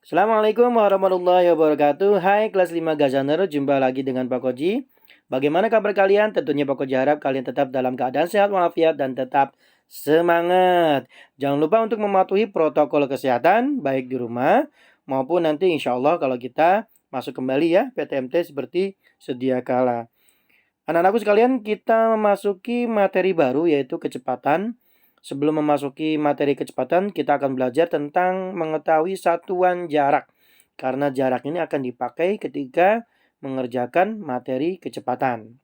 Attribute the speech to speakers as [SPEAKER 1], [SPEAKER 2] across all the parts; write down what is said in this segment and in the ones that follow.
[SPEAKER 1] Assalamualaikum warahmatullahi wabarakatuh. Hai kelas 5 Gazaner, jumpa lagi dengan Pak Koji. Bagaimana kabar kalian? Tentunya Pak Koji harap kalian tetap dalam keadaan sehat walafiat dan tetap semangat. Jangan lupa untuk mematuhi protokol kesehatan baik di rumah maupun nanti insya Allah kalau kita masuk kembali ya PTMT seperti sedia kala. Anak-anakku sekalian, kita memasuki materi baru yaitu kecepatan. Sebelum memasuki materi kecepatan, kita akan belajar tentang mengetahui satuan jarak. Karena jarak ini akan dipakai ketika mengerjakan materi kecepatan.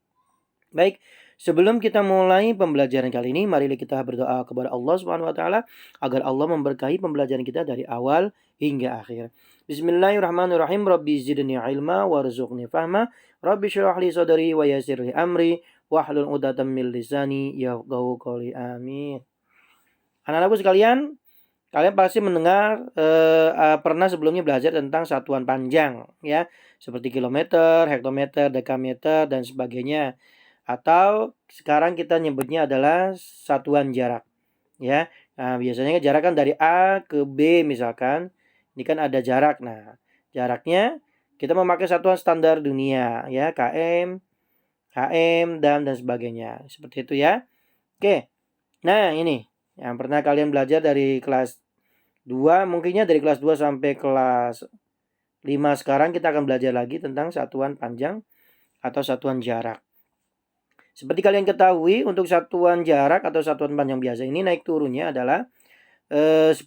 [SPEAKER 1] Baik, sebelum kita mulai pembelajaran kali ini, mari kita berdoa kepada Allah Subhanahu wa taala agar Allah memberkahi pembelajaran kita dari awal hingga akhir. Bismillahirrahmanirrahim. Rabbi zidni ilma warzuqni fahma. Rabbi syrah li sadri wa yassir li amri wahlul 'uqdatam min lisani yafqahu qawli. Amin. Anak-anakku sekalian, kalian pasti mendengar pernah sebelumnya belajar tentang satuan panjang ya, seperti kilometer, hektometer, dekameter dan sebagainya. Atau sekarang kita nyebutnya adalah satuan jarak ya. Nah, biasanya jarak kan dari A ke B misalkan. Ini kan ada jarak. Nah, jaraknya kita memakai satuan standar dunia ya, km, dan sebagainya. Seperti itu ya. Oke. Nah, ini yang pernah kalian belajar dari kelas 2, mungkinnya dari kelas 2 sampai kelas 5 sekarang kita akan belajar lagi tentang satuan panjang atau satuan jarak. Seperti kalian ketahui, untuk satuan jarak atau satuan panjang biasa ini naik turunnya adalah 10.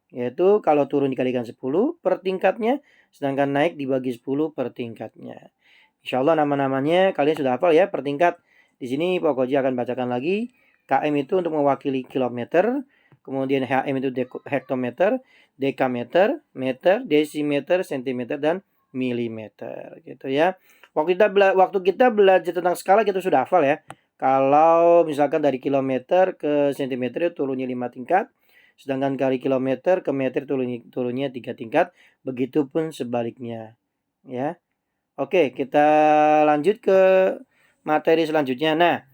[SPEAKER 1] Yaitu kalau turun dikalikan 10 per tingkatnya, sedangkan naik dibagi 10 per tingkatnya. Insya Allah nama-namanya kalian sudah hafal ya per tingkat. Di sini Pak Koji akan bacakan lagi. KM itu untuk mewakili kilometer, kemudian HM itu hektometer, dekameter, meter, desimeter, sentimeter, dan milimeter gitu ya. Waktu kita belajar tentang skala kita sudah hafal ya. Kalau misalkan dari kilometer ke sentimeter itu turunnya 5 tingkat, sedangkan dari kilometer ke meter turunnya 3 tingkat, begitupun sebaliknya ya. Oke, kita lanjut ke materi selanjutnya. Nah,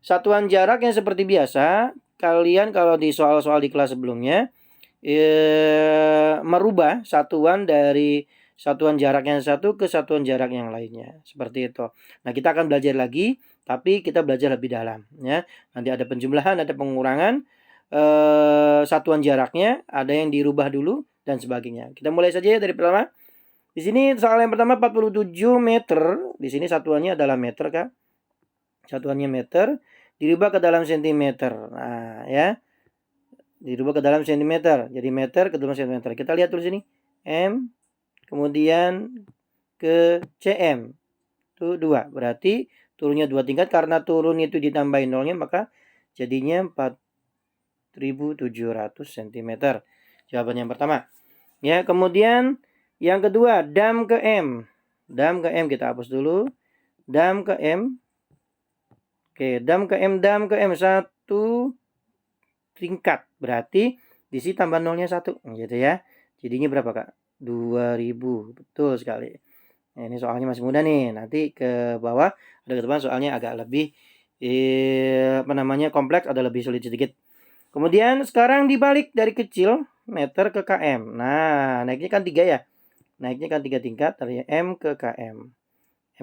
[SPEAKER 1] satuan jarak yang seperti biasa, kalian kalau di soal-soal di kelas sebelumnya merubah satuan dari satuan jarak yang satu ke satuan jarak yang lainnya. Seperti itu. Nah, kita akan belajar lagi, tapi kita belajar lebih dalam ya. Nanti ada penjumlahan, ada pengurangan satuan jaraknya, ada yang dirubah dulu dan sebagainya. Kita mulai saja ya dari pertama. Di sini soal yang pertama 47 meter. Di sini satuannya adalah meter, Kak. Satuannya meter dirubah ke dalam sentimeter. Nah, ya. Dirubah ke dalam sentimeter. Jadi meter ke dalam sentimeter. Kita lihat dulu sini. M kemudian ke cm. Itu 2. Berarti turunnya 2 tingkat, karena turun itu ditambahin nolnya maka jadinya 4.700 cm. Jawaban yang pertama. Ya, kemudian yang kedua, dam ke m. Dam ke m kita hapus dulu. Dam ke m. Oke, dam ke m 1 tingkat. Berarti di sini tambah nolnya 1 gitu ya. Jadinya berapa, Kak? 2000. Betul sekali. Nah, ini soalnya masih mudah nih. Nanti ke bawah ada ketemuan soalnya agak lebih kompleks, ada lebih sulit sedikit. Kemudian sekarang dibalik dari kecil meter ke km. Nah, naiknya kan 3 ya. Naiknya kan 3 tingkat dari m ke km.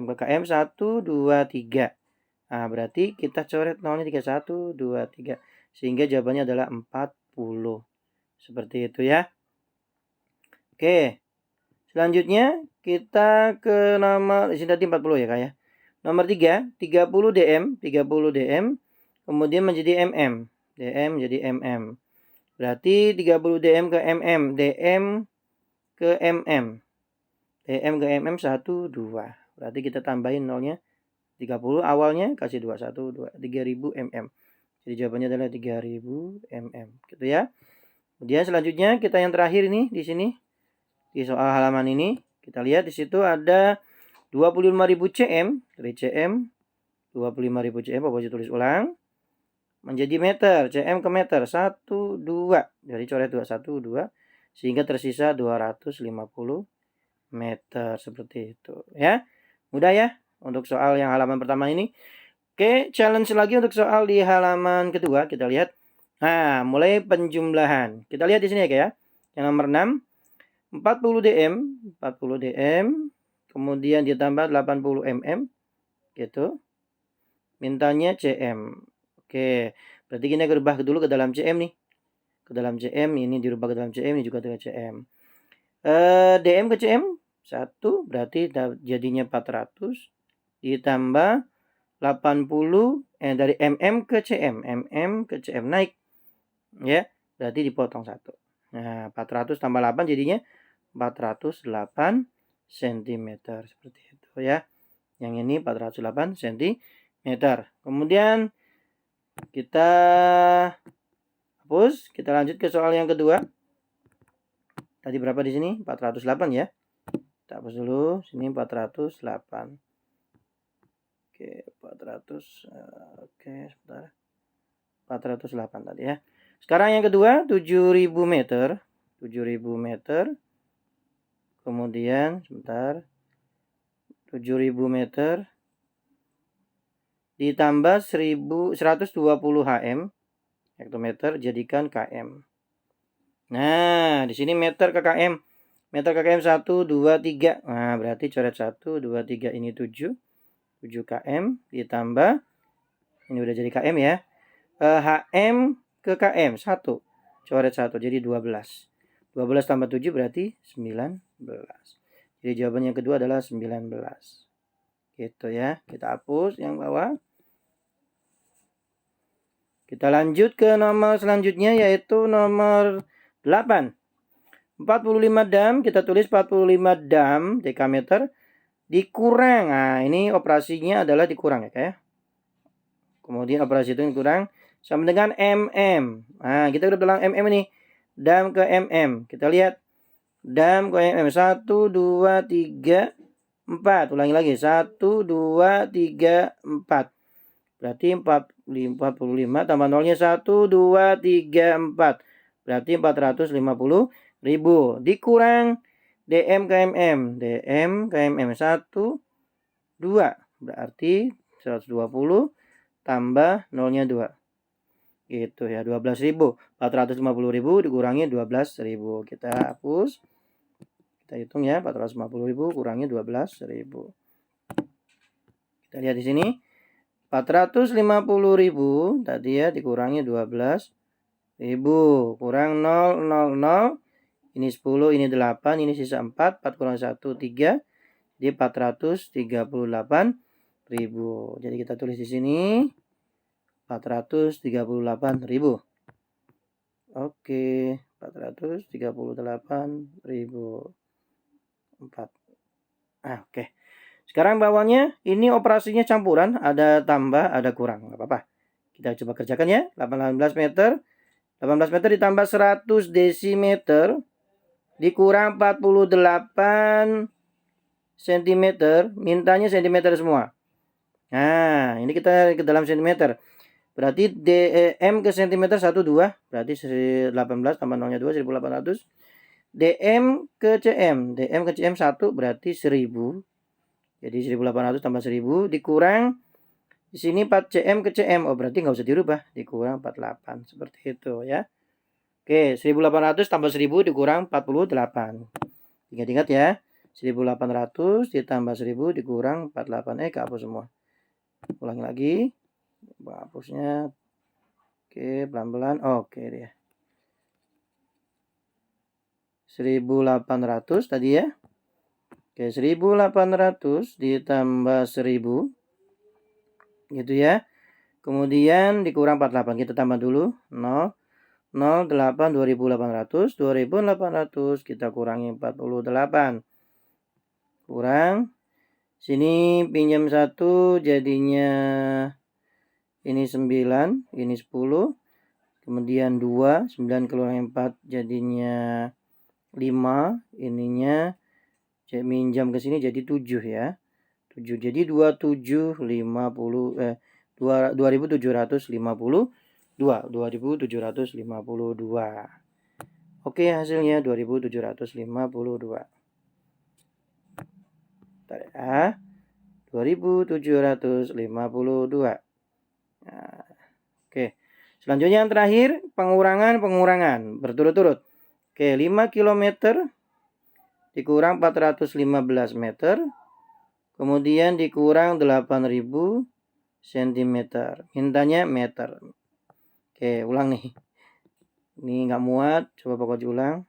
[SPEAKER 1] M ke km 1, 2, 3. Nah, berarti kita coret nolnya 3, 1, 2, 3. Sehingga jawabannya adalah 40. Seperti itu ya. Oke. Selanjutnya kita ke nomor, di sini tadi 40 ya Kak ya. Nomor 3, 30 dm, 30 dm, kemudian menjadi mm. dm jadi mm. Berarti 30 dm ke mm, dm ke mm. dm ke mm 1, 2. Berarti kita tambahin nolnya 30 awalnya, kasih 2, 1, 2, 3000 mm. Jadi jawabannya adalah 3000 mm. Gitu ya. Kemudian selanjutnya kita yang terakhir ini di sini. Di soal halaman ini kita lihat di situ ada 25.000 cm, dari cm 25.000 cm, Bapak tulis ulang menjadi meter, cm ke meter 1, 2. Jadi coret 2, 1, 2 sehingga tersisa 250 meter seperti itu ya. Mudah ya untuk soal yang halaman pertama ini. Oke, challenge lagi untuk soal di halaman kedua, kita lihat. Nah, mulai penjumlahan. Kita lihat di sini ya, Kak ya. Yang nomor 6. 40 dm, 40 dm, kemudian ditambah 80 mm, gitu. Mintanya cm. Oke, berarti kita rubah dulu ke dalam cm nih. Ke dalam cm, ini dirubah ke dalam cm, ini juga ke cm. dm ke cm, 1, berarti jadinya 400, ditambah 80, dari mm ke cm, naik. Ya, berarti dipotong 1. Nah, 400 tambah 8 jadinya 408 cm. Seperti itu ya. Yang ini 408 cm. Kemudian kita hapus. Kita lanjut ke soal yang kedua. Tadi berapa di sini? 408 ya. Kita hapus dulu. Sini 408. Oke, 400. Oke, sebentar. 408 tadi ya. Sekarang yang kedua 7000 meter. 7000 meter. Kemudian sebentar. 7000 meter ditambah 120 hm hektometer jadikan km. Nah, di sini meter ke km. Meter ke km 1 2 3. Nah, berarti coret 1 2 3 ini 7. 7 km ditambah ini udah jadi km ya. HM ke km 1. Coret 1 jadi 12. 12 tambah 7 berarti 19. Jadi jawaban yang kedua adalah 19. Gitu ya. Kita hapus yang bawah. Kita lanjut ke nomor selanjutnya yaitu nomor 8. 45 dam, kita tulis 45 dam dekameter dikurang. Nah, ini operasinya adalah dikurang ya, kayak. Kemudian operasi itu dikurang sama dengan mm. Nah, kita udah bilang mm ini. Dam ke mm. Kita lihat dam ke mm 1 2 3 4. Ulangi lagi 1 2 3 4. Berarti 45 tambah nolnya 1 2 3 4. Berarti 450.000 dikurang dm ke mm. dm ke mm 1 2. Berarti 120 tambah nolnya 2. Gitu ya, 12.000. 450.000 dikurangi 12.000. Kita hapus. Kita hitung ya, 450.000 kurangi 12.000. Kita lihat di sini. 450.000 tadi ya dikurangi 12.000 kurang 0 0 0. Ini 10, ini 8, ini sisa 4. 4 kurang 1 3. Jadi 438.000. Jadi kita tulis di sini 438.000. Oke, 438.000. 4. Oke. Sekarang bawahnya ini operasinya campuran, ada tambah, ada kurang, nggak apa-apa. Kita coba kerjakan ya. 18 meter. 18 meter ditambah 100 desimeter dikurang 48 cm. Mintanya cm semua. Nah, ini kita ke dalam cm. Berarti dm ke cm 1 2. Berarti 18 tambah 0-nya 2 1800. dm ke cm. dm ke cm 1 berarti 1000. Jadi 1800 tambah 1000 dikurang di sini 4 cm ke cm. Oh, berarti nggak usah dirubah. Dikurang 48. Seperti itu ya. Oke, 1800 tambah 1000 dikurang 48. Ingat-ingat ya. 1800 ditambah 1000 dikurang 48. Kehapus semua. Ulangi lagi. Hapusnya. Oke, pelan-pelan. Oke deh. 1800 tadi ya. Oke, 1800 ditambah 1000. Gitu ya. Kemudian dikurang 48. Kita tambah dulu. 0. 0, 8, 2800. 2800 kita kurangi 48. Kurang. Sini pinjam 1 jadinya ini 9. Ini 10. Kemudian 2. 9 kurangi 4 jadinya 5. Ininya minjam ke sini jadi 7 ya. 7 jadi 2750 2752. 2752. Oke, hasilnya 2752. Bentar ya. 2752. Nah, oke. Selanjutnya yang terakhir pengurangan berturut-turut. Oke, 5 km dikurang 415 meter, kemudian dikurang 8.000 cm. Mintanya meter. Oke, ulang nih. Ini nggak muat, coba Pak Koji ulang.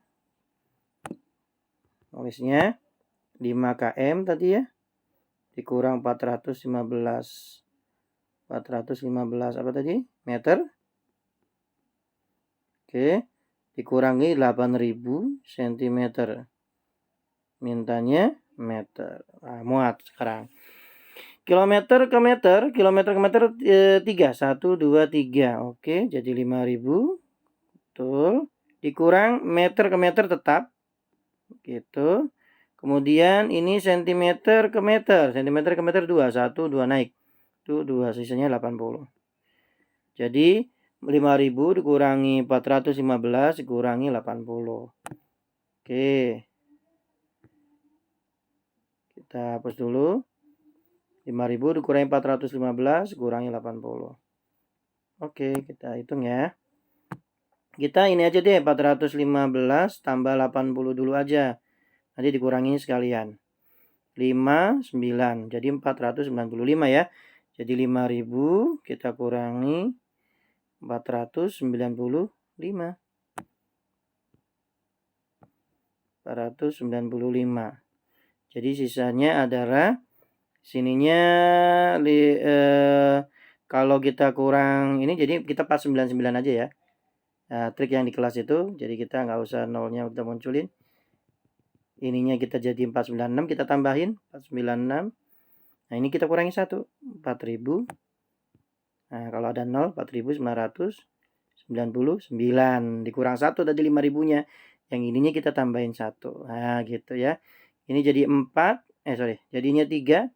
[SPEAKER 1] Nulisnya 5 km tadi ya, dikurang 415 apa tadi? Meter. Oke, dikurangi 8.000 cm. Mintanya meter. Nah, muat sekarang. Kilometer ke meter 3. 1, 2, 3. Oke, jadi 5.000. Betul. Dikurang meter ke meter tetap. Gitu. Kemudian ini sentimeter ke meter. Sentimeter ke meter 2. 1, 2 naik. Itu 2, sisanya 80. Jadi 5.000 dikurangi 415 dikurangi 80. Oke. Kita hapus dulu. 5.000 dikurangi 415 kurangi 80. Oke, kita hitung ya. Kita ini aja deh, 415 tambah 80 dulu aja. Nanti dikurangi sekalian. 5, 9. Jadi 495 ya. Jadi 5.000 kita kurangi 495. 495. Jadi sisanya adalah sininya kalau kita kurang ini jadi kita 499 aja ya. Nah, trik yang di kelas itu, jadi kita nggak usah nolnya kita munculin. Ininya kita jadi 496, kita tambahin 496. Nah, ini kita kurangi 1, 4.000. Nah, kalau ada 0, 4.999. Dikurang 1 tadi 5.000-nya. Yang ininya kita tambahin 1. Nah, gitu ya. Ini jadi 4, jadinya 3.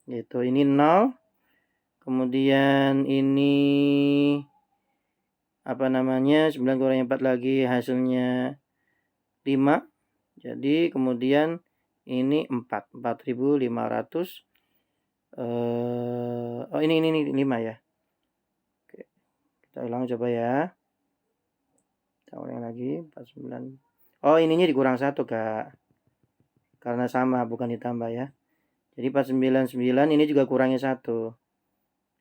[SPEAKER 1] Gitu, ini 0. Kemudian ini apa namanya 9 kurangi 4 lagi hasilnya 5. Jadi kemudian ini 4.500. Ini 5 ya. Oke, kita ulang coba ya. Kita ulang lagi 49. Oh, ininya dikurang 1 Kak, karena sama bukan ditambah ya. Jadi 499 ini juga kurangi 1.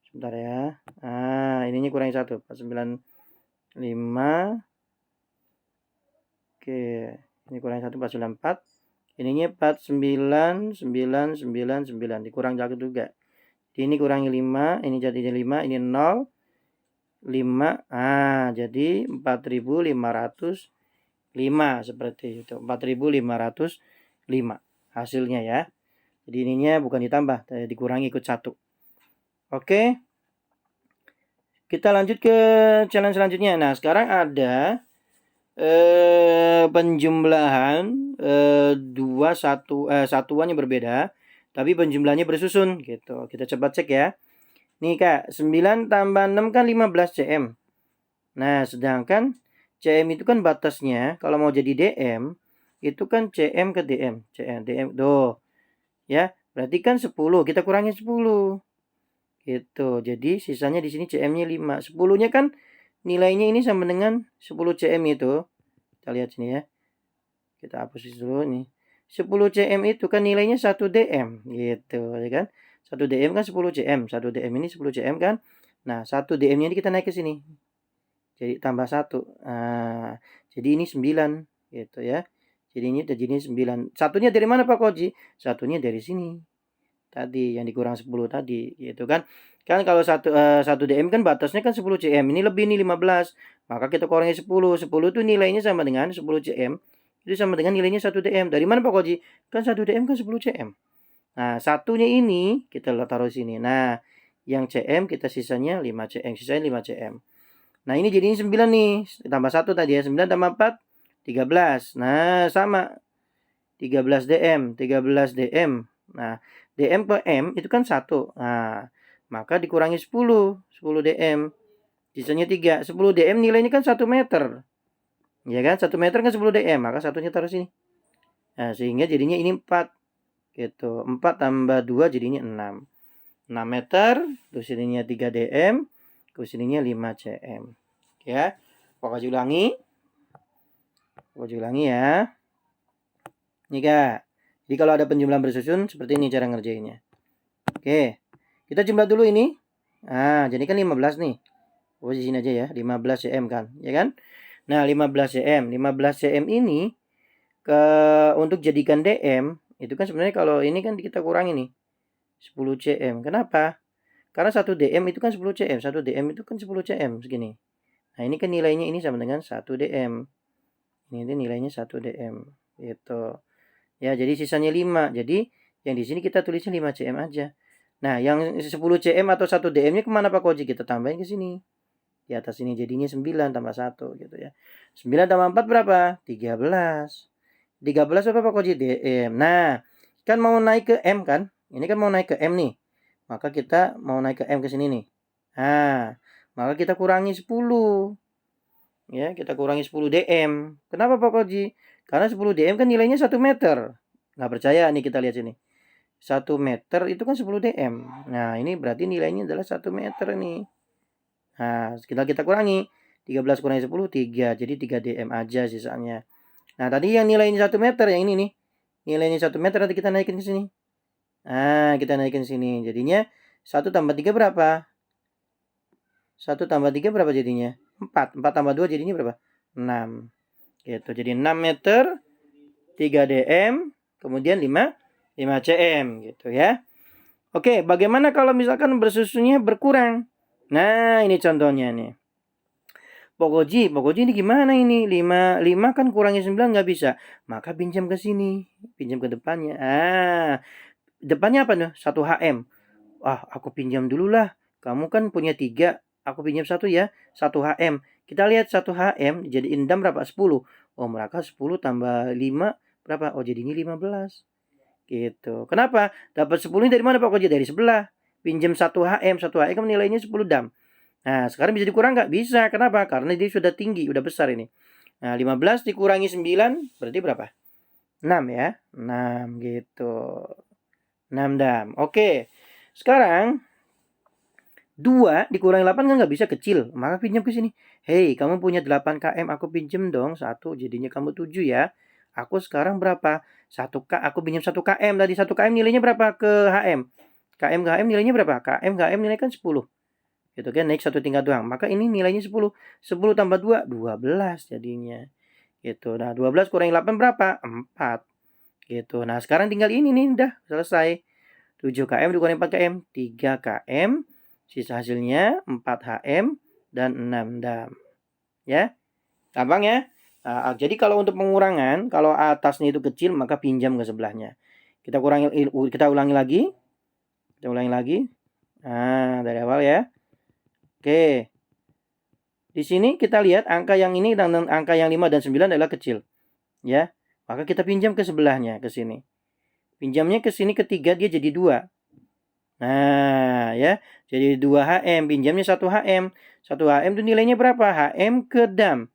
[SPEAKER 1] Sebentar ya. Nah, ininya kurangi 1. 495. Oke, ini kurangi 1, 494. Ininya 49999 dikurang 1 juga. Ini kurangi 5, ini jadinya 5, ini 0, 5. Ah, jadi 4.505 seperti itu. 4.505 hasilnya ya. Jadi ininya bukan ditambah, dikurangi ikut 1. Oke. Kita lanjut ke challenge selanjutnya. Nah, sekarang ada penjumlahan satuan yang berbeda, tapi penjumlahannya bersusun gitu. Kita coba cek ya. Nih Kak, 9 tambah 6 kan 15 cm. Nah, sedangkan cm itu kan batasnya kalau mau jadi dm itu kan cm ke dm. dm tuh. Ya, berarti kan 10, kita kurangi 10. Gitu. Jadi sisanya di sini cm-nya 5. 10-nya kan nilainya ini sama dengan 10 cm itu. Kita lihat sini ya. Kita hapus dulu nih. 10 cm itu kan nilainya 1 dm gitu ya kan. 1 dm kan 10 cm. 1 dm ini 10 cm kan. Nah, 1 dm-nya ini kita naik ke sini. Jadi tambah 1. Nah, jadi ini 9 gitu ya. Jadi ini jadi 9. Satunya dari mana Pak Koji? Satunya dari sini. Tadi yang dikurang 10 tadi gitu kan. Kan kalau 1 dm kan batasnya kan 10 cm. Ini lebih nih 15. Maka kita kurangi 10. 10 itu nilainya sama dengan 10 cm. Itu sama dengan nilainya 1 dm. Dari mana Pak Koji? Kan 1 dm kan 10 cm. Nah, satunya ini kita taruh sini. Nah, yang cm kita sisanya 5 cm. Sisanya 5 cm. Nah, ini jadinya 9 nih. Tambah 1 tadi ya. 9 tambah 4, 13. Nah, sama. 13 dm. 13 dm. Nah, dm per m itu kan 1. Nah, maka dikurangi 10. 10 dm. Sisanya 3. 10 dm nilainya kan 1 meter. Ya kan? 1 meter kan 10 dm. Maka satunya taruh sini. Nah, sehingga jadinya ini 4. Gitu. 4 tambah 2 jadinya 6. 6 meter. Terus sininya 3 dm. Terus sininya 5 cm. Ya. Pokoknya ulangi. Ya. Nih Kak. Jadi kalau ada penjumlahan bersusun seperti ini cara ngerjainnya. Oke. Kita jumlah dulu ini. Nah, jadi kan 15 nih. Oh, di sini aja ya, 15 cm kan, ya kan? Nah, 15 cm. 15 cm ini untuk jadikan dm itu kan sebenarnya kalau ini kan kita kurangi nih. 10 cm. Kenapa? Karena 1 dm itu kan 10 cm. 1 dm itu kan 10 cm segini. Nah, ini kan nilainya ini sama dengan 1 dm. Ini nilainya 1 dm. Gitu. Ya, jadi sisanya 5. Jadi yang di sini kita tulisnya 5 cm aja. Nah, yang 10 cm atau 1 dm-nya kemana Pak Koji? Kita tambahin ke sini. Di atas ini jadinya 9 tambah 1 gitu ya. 9 tambah 4 berapa? 13. 13 apa Pak Koji? dm. Nah, kan mau naik ke m kan? Ini kan mau naik ke m nih. Maka kita mau naik ke m ke sini nih. Nah, maka kita kurangi 10. Ya, kita kurangi 10 dm. Kenapa Pak Koji? Karena 10 dm kan nilainya 1 meter. Nggak percaya nih kita lihat sini. 1 meter itu kan 10 dm. Nah, ini berarti nilainya adalah 1 meter nih. Nah, kita kurangi. 13 kurangi 10, 3. Jadi 3 dm aja sisanya. Nah, tadi yang nilainya 1 meter, yang ini nih. Nilainya 1 meter nanti kita naikin ke sini. Nah, kita naikin ke sini. Jadinya 1 tambah 3 berapa? 1 tambah 3 berapa jadinya? 4. 4 tambah 2 jadinya berapa? 6. Gitu. Jadi 6 meter, 3 dm, kemudian 5 cm gitu ya. Oke, bagaimana kalau misalkan bersusunnya berkurang? Nah, ini contohnya nih. Pogoji ini gimana ini? 5 kan kurangi 9 nggak bisa. Maka pinjam ke sini, pinjam ke depannya. Depannya apa nih? 1 HM. Wah, aku pinjam dulu lah. Kamu kan punya 3, aku pinjam 1 ya. 1 HM. Kita lihat 1 HM jadiin dam berapa? 10. Oh, maka 10 tambah 5 berapa? Oh, jadinya 15. Gitu. Kenapa? Dapat 10 ini dari mana Pak Koji? Dari sebelah. Pinjam 1 HM. 1 HM kan nilainya 10 dam. Nah, sekarang bisa dikurang nggak? Bisa. Kenapa? Karena dia sudah tinggi, udah besar ini. Nah, 15 dikurangi 9 berarti berapa? 6 ya. 6 gitu. 6 dam. Oke. Sekarang 2 dikurangi 8 kan nggak bisa kecil. Maka pinjam ke sini. Hei, kamu punya 8 km, aku pinjam dong 1. Jadinya kamu 7 ya. Aku sekarang berapa? 1 K, aku pinjam 1 km. Tadi 1 km nilainya berapa ke HM? KM ke HM nilainya berapa? KM ke HM nilai kan 10. Gitu kan, naik 1 tingkat doang. Maka ini nilainya 10. 10 tambah 2, 12 jadinya. Gitu. Nah, 12 kurangi 8 berapa? 4. Gitu. Nah, sekarang tinggal ini nih, udah selesai. 7 km dikurangi 4 km, 3 km. Sisa hasilnya 4 HM dan 6 dam. Ya, gampang ya. Nah, jadi kalau untuk pengurangan, kalau atasnya itu kecil, maka pinjam ke sebelahnya. Kita ulangi lagi. Nah, dari awal ya. Oke. Di sini kita lihat angka yang ini dan angka yang 5 dan 9 adalah kecil. Ya. Maka kita pinjam ke sebelahnya, ke sini. Pinjamnya ke sini ketiga dia jadi 2. Nah, ya. Jadi 2 HM, pinjamnya 1 HM. 1 HM itu nilainya berapa? HM ke dam.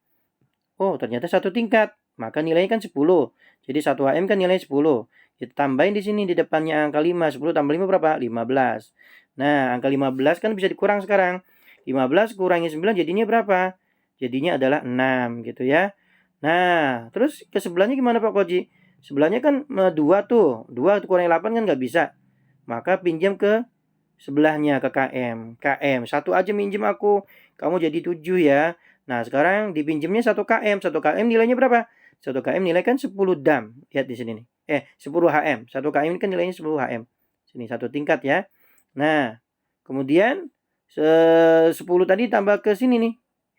[SPEAKER 1] Oh, ternyata 1 tingkat. Maka nilainya kan 10. Jadi 1 HM kan nilainya 10. Kita tambahin di sini di depannya angka 5. 10 tambah 5 berapa? 15. Nah, angka 15 kan bisa dikurang sekarang. 15 kurangi 9 jadinya berapa? Jadinya adalah 6 gitu ya. Nah, terus ke sebelahnya gimana Pak Koji? Sebelahnya kan 2 tuh. 2 kurangi 8 kan nggak bisa. Maka pinjam ke sebelahnya ke KM. KM, 1 aja minjem aku. Kamu jadi 7 ya. Nah, sekarang dipinjemnya 1 KM. 1 KM nilainya berapa? 1 KM nilai kan 10 dam. Lihat di sini nih. 10 HM. 1 KM ini kan nilainya 10 HM. Sini 1 tingkat ya. Nah, kemudian 10 tadi tambah ke sini nih.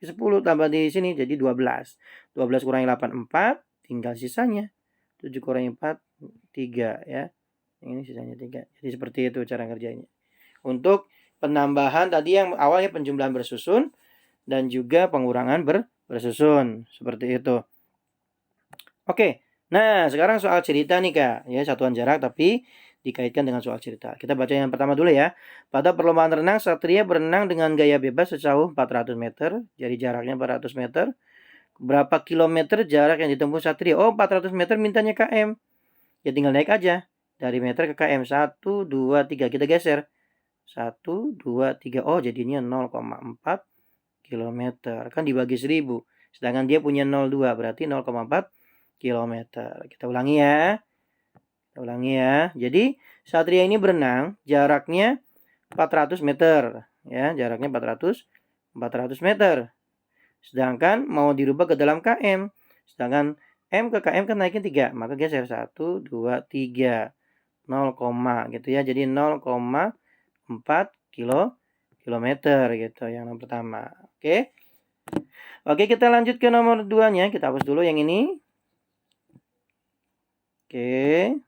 [SPEAKER 1] 10 tambah di sini jadi 12. 12 kurangi 8, 4. Tinggal sisanya. 7 kurangi 4, 3 ya. Ini sisanya 3. Jadi seperti itu cara ngerjainnya. Untuk penambahan tadi yang awalnya penjumlahan bersusun dan juga pengurangan bersusun. Seperti itu. Oke. Nah, sekarang soal cerita nih Kak. Ya, satuan jarak tapi dikaitkan dengan soal cerita. Kita baca yang pertama dulu ya. Pada perlombaan renang, Satria berenang dengan gaya bebas sejauh 400 meter. Jadi jaraknya 400 meter. Berapa kilometer jarak yang ditempuh Satria? Oh, 400 meter mintanya KM. Ya tinggal naik aja. Dari meter ke KM. 1, 2, 3. Kita geser. 1, 2, 3. Oh, jadinya 0,4 kilometer. Kan dibagi 1000. Sedangkan dia punya 0,2. Berarti 0,4 kilometer. Kita ulangi ya. Ulangi ya. Jadi Satria ini berenang jaraknya 400 meter ya, jaraknya 400 meter. Sedangkan mau dirubah ke dalam km. Sedangkan M ke km kan naikin 3, maka geser 1 2 3 0, gitu ya. Jadi 0,4 kilometer gitu yang pertama. Oke. Oke, kita lanjut ke nomor 2-nya. Kita hapus dulu yang ini. Oke.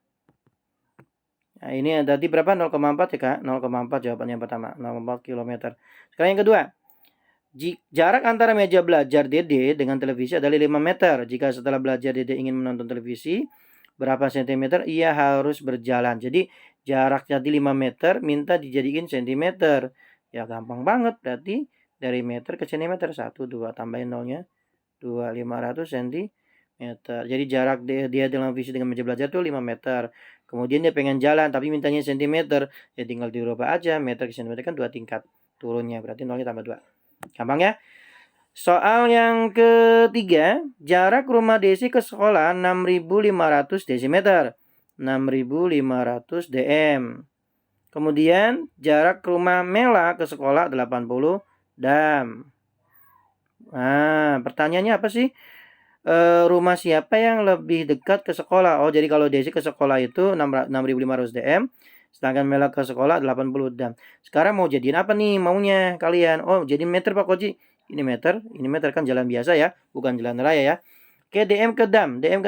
[SPEAKER 1] Nah, ini tadi berapa? 0,4 ya, Kak? 0,4 jawabannya yang pertama. 0,4 kilometer. Sekarang yang kedua. Jarak antara meja belajar Dede dengan televisi adalah 5 meter. Jika setelah belajar Dede ingin menonton televisi, berapa sentimeter ia harus berjalan. Jadi jarak tadi 5 meter, minta dijadiin sentimeter. Ya gampang banget, berarti dari meter ke sentimeter. 1, 2, tambahin nolnya. 2, 500 sentimeter. Jadi jarak dia dengan televisi dengan meja belajar tuh 5 meter. Kemudian dia pengen jalan, tapi mintanya sentimeter. Ya tinggal dirubah aja, meter ke sentimeter kan 2 tingkat turunnya. Berarti nolnya tambah 2. Gampang ya. Soal yang ketiga, jarak rumah Desi ke sekolah 6.500 desimeter. 6.500 dm. Kemudian jarak rumah Mela ke sekolah 80 dam. Nah, pertanyaannya apa sih? Rumah siapa yang lebih dekat ke sekolah? Oh, jadi kalau Desi ke sekolah itu 6.500 dm. Sedangkan Mela ke sekolah 80 dam. Sekarang mau jadiin apa nih maunya kalian? Oh, jadi meter Pak Koji. Ini meter kan jalan biasa ya, bukan jalan raya ya. Oke, DM ke dam, DM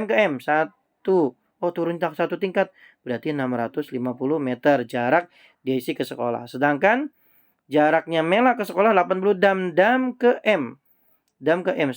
[SPEAKER 1] ke M. 1. Oh, turun satu tingkat. Berarti 650 meter jarak Desi ke sekolah. Sedangkan jaraknya Mela ke sekolah 80 dam. Dam ke M. 1.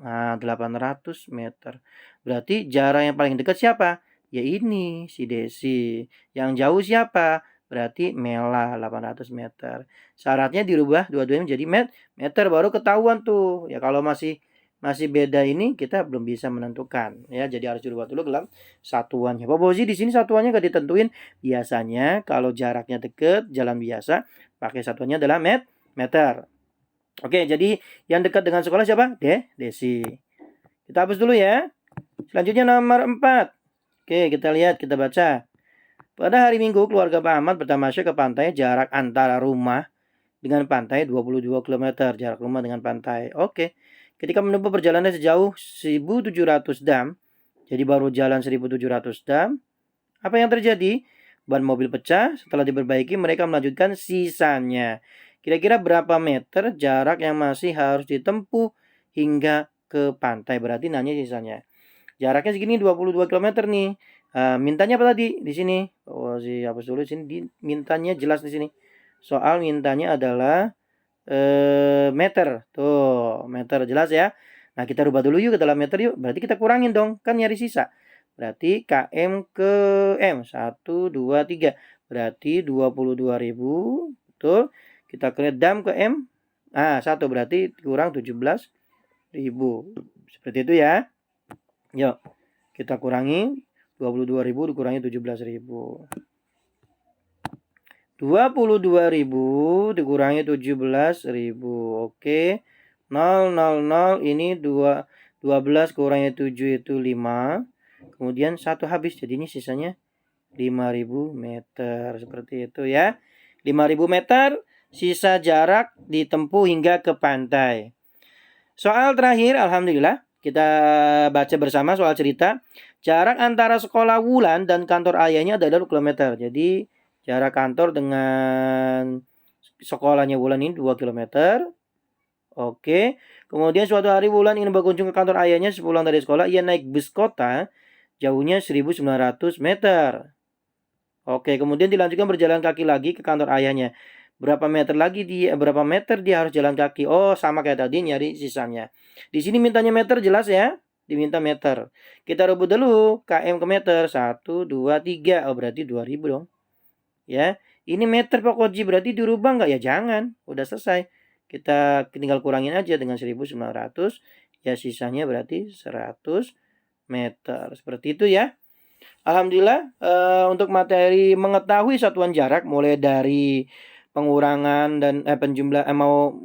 [SPEAKER 1] Nah, 800 meter. Berarti jarak yang paling dekat siapa? Ya ini, si Desi. Yang jauh siapa? Berarti Mela 800 meter. Syaratnya dirubah dua-duanya menjadi meter baru ketahuan tuh. Ya kalau masih beda ini kita belum bisa menentukan ya. Jadi harus dirubah dulu dalam satuannya. Pak Bozi di sini satuannya gak ditentuin. Biasanya kalau jaraknya deket jalan biasa pakai satuannya adalah meter. Oke, jadi yang dekat dengan sekolah siapa? Desi. Kita hapus dulu ya. Selanjutnya nomor 4. Oke, kita lihat, kita baca. Pada hari Minggu, keluarga Pak Ahmad bertamasya ke pantai. Jarak antara rumah dengan pantai 22 km. Jarak rumah dengan pantai. Oke. Ketika menempuh perjalanan sejauh 1.700 dam. Jadi baru jalan 1.700 dam. Apa yang terjadi? Ban mobil pecah. Setelah diperbaiki, mereka melanjutkan sisanya. Kira-kira berapa meter jarak yang masih harus ditempuh hingga ke pantai? Berarti nanya sisanya. Jaraknya segini 22 km nih. Mintanya apa tadi di sini? Oh, hapus dulu sini. Mintanya jelas di sini. Soal mintanya adalah meter. Tuh, meter jelas ya. Nah, kita rubah dulu yuk ke dalam meter yuk. Berarti kita kurangin dong. Kan nyari sisa. Berarti km ke M. 1, 2, 3. Berarti 22.000. Betul. Kita create dam ke M. 1 berarti kurang 17.000. Seperti itu ya. Yuk. Kita kurangi 22.000 dikurangi 17.000. 22.000 dikurangi 17.000. Oke. 0, 0, 0. Ini 12 kurangi 7 itu 5. Kemudian 1 habis. Jadi ini sisanya 5.000 meter. Seperti itu ya. 5.000 meter. Sisa jarak ditempuh hingga ke pantai. Soal terakhir, alhamdulillah, kita baca bersama soal cerita. Jarak antara sekolah Wulan dan kantor ayahnya adalah 2 km. Jadi, jarak kantor dengan sekolahnya Wulan ini 2 km. Oke. Kemudian suatu hari Wulan ingin berkunjung ke kantor ayahnya. Sepulang dari sekolah, ia naik bus kota. Jauhnya 1.900 meter. Oke, kemudian dilanjutkan berjalan kaki lagi ke kantor ayahnya. Berapa meter dia harus jalan kaki? Oh, sama kayak tadi nyari sisanya. Di sini mintanya meter jelas ya. Diminta meter. Kita rebut dulu km ke meter. 1, 2, 3. Oh, berarti 2.000 dong. Ya. Ini meter Pak Koji, berarti dirubah nggak? Ya jangan. Udah selesai. Kita tinggal kurangin aja dengan 1.900. Ya sisanya berarti 100 meter. Seperti itu ya. Alhamdulillah untuk materi mengetahui satuan jarak mulai dari pengurangan dan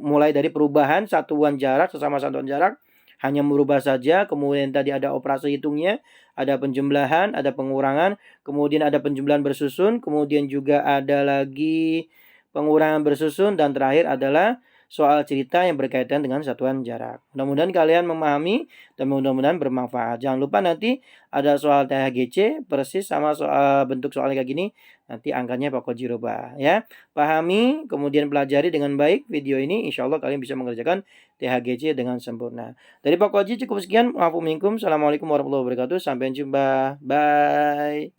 [SPEAKER 1] mulai dari perubahan satuan jarak sesama satuan jarak hanya merubah saja, kemudian tadi ada operasi hitungnya, ada penjumlahan, ada pengurangan, kemudian ada penjumlahan bersusun, kemudian juga ada lagi pengurangan bersusun, dan terakhir adalah soal cerita yang berkaitan dengan satuan jarak. Mudah-mudahan kalian memahami dan mudah-mudahan bermanfaat. Jangan lupa nanti ada soal THGC persis sama soal bentuk soalnya kayak gini, nanti angkanya Pak Koji rubah ya. Pahami, kemudian pelajari dengan baik video ini, insya Allah kalian bisa mengerjakan THGC dengan sempurna. Dari Pak Koji cukup sekian. Assalamualaikum warahmatullahi wabarakatuh. Sampai jumpa. Bye.